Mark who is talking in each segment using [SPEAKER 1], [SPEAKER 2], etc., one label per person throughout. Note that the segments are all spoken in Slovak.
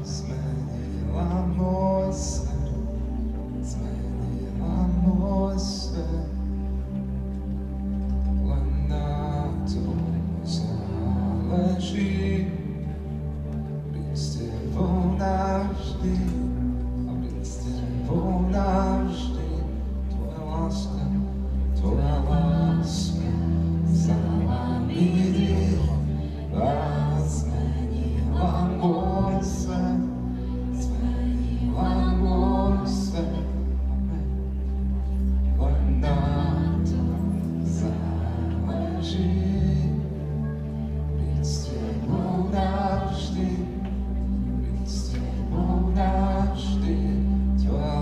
[SPEAKER 1] zmenila môj svet, zmenila môj svet. Len na tom záleží, byť s tebou navždy a byť s tebou navždy. Tvoja láska vzala mi dých a zmenila môj svet, zmenila môj svet. Len na tom záleží, byť s tebou navždy, byť s tebou navždy. Tvoja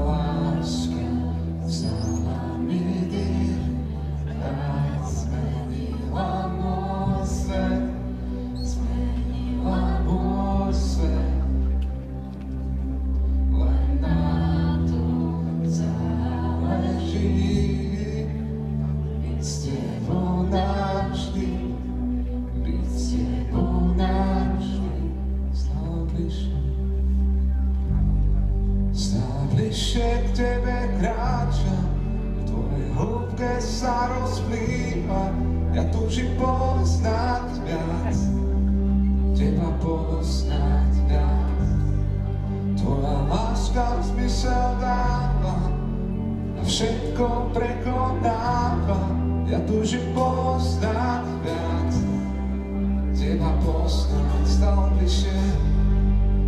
[SPEAKER 1] láska vzala mi dých a zmenila môj svet, zmenila môj svet. Len na tom záleží, byť s tebou navždy, byť s tebou navždy. Stále bližšie, stále bližšie k tebe kráčam, v tvojej hĺbke sa rozplýva. Ja túžim poznať viac, teba poznať viac. Tvoja láska zmysel dáva a všetko prekonáva. Ja túžim poznať viac, teba poznať.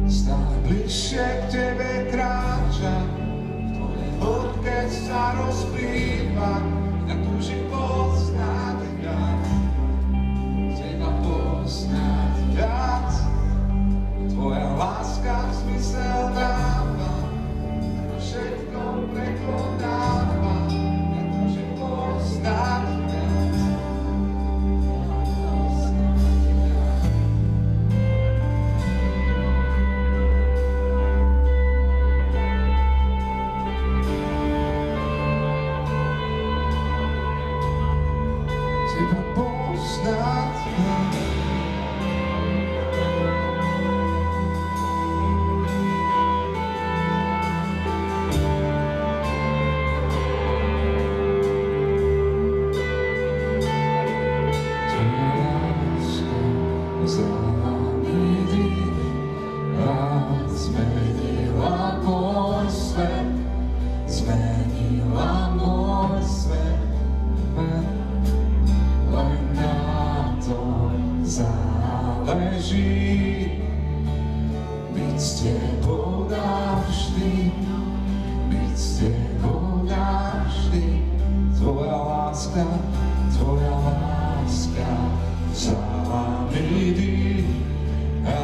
[SPEAKER 1] Stále bližšie k tebe kráčam, v tvojej hĺbke sa rozplýva. Ja túžim poznať viac, teba poznať viac. Tvoja láska zmysel dáva a všetko prekonáva. Ja túžim poznať viac. Teba poznať viac. Zmenila môj svet, zmenila môj svet. Len na tom záleží, byť s tebou navždy, byť s tebou navždy. Tvoja láska vzala mi dých a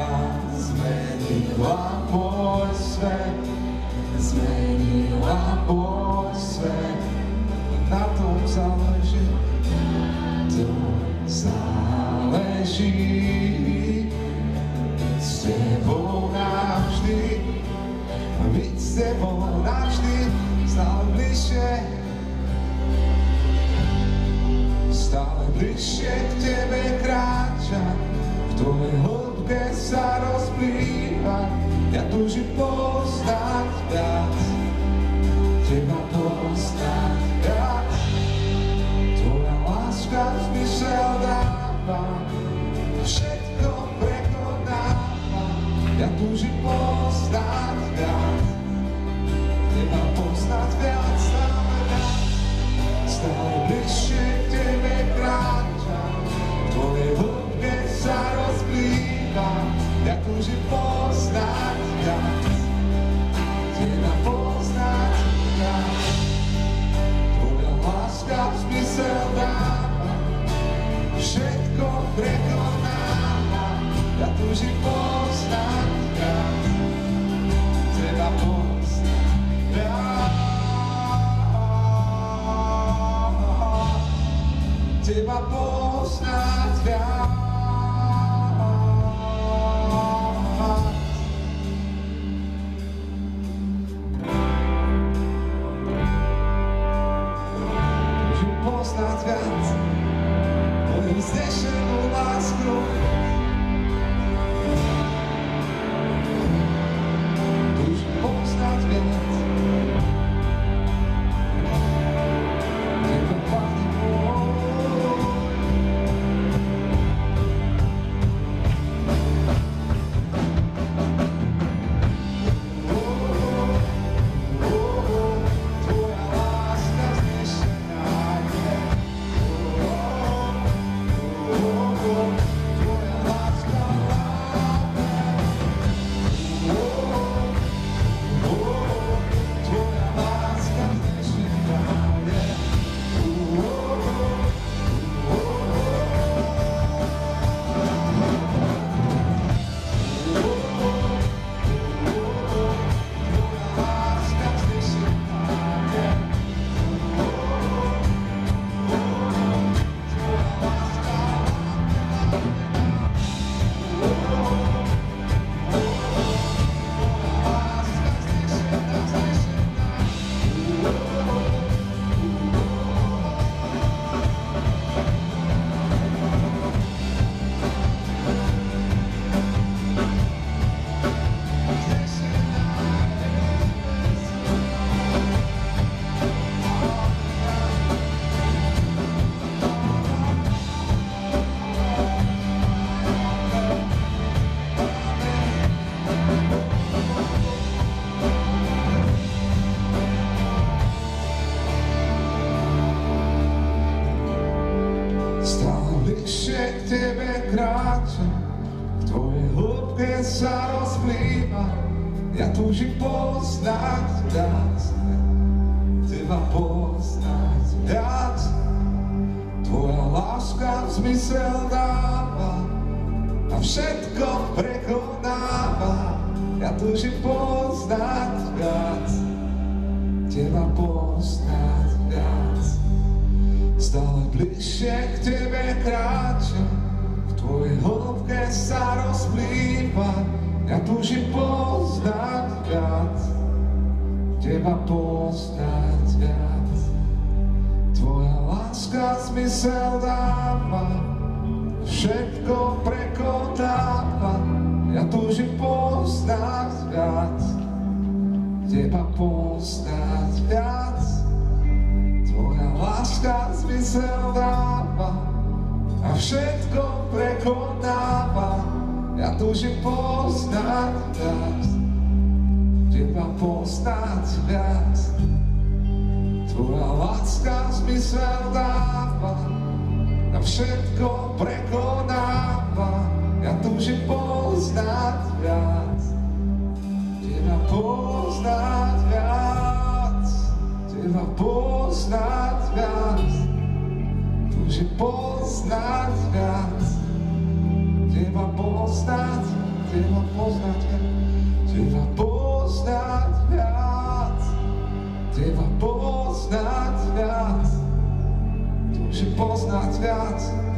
[SPEAKER 1] zmenila môj svet, zmenila môj svet. Na tom záleží, to záleží, byť s tebou navždy, byť s tebou navždy. Stále bližšie, stále bližšie k tebe kráčam, v tvojej hĺbke sa rozplýva. Ja túžim poznať viac, teba poznať viac. Tvoja láska zmysel dáva, všetko prekonáva. Ja túžim poznať viac, teba poznať viac, stále viac. Stále bližšie k tebe kráčam, v tvojej hĺbke sa rozplýva. Ja túžim poznať viac, teba poznať viac. Tvoja láska zmysel dáva, všetko prekonáva. Ja túžim poznať viac, teba poznať viac. Teba poznať viac. Poznať viac, tvoju vznešenú lásku. v tvojej hĺbke sa rozplýva. Ja túžim poznať viac, teba poznať viac. Tvoja láska zmysel dáva a všetko prekonáva. Ja túžim poznať viac, teba poznať viac. Stále bližšie k tebe kráčam, v tvojej hĺbke sa rozplýva. Ja túžim poznať viac, teba poznať viac. Tvoja láska zmysel dáva, všetko prekonáva. Ja túžim poznať viac, teba poznať viac. Tvoja láska zmysel dáva a všetko prekonáva. Ja túžim poznať viac, teba poznať viac. Tvoja láska zmysel dáva a všetko prekonáva. Ja túžim poznať viac, teba poznať viac, teba poznať viac. Túžim poznať viac, teba poznať viac, teba poznať viac, teba poznať viac. Túžim poznať viac.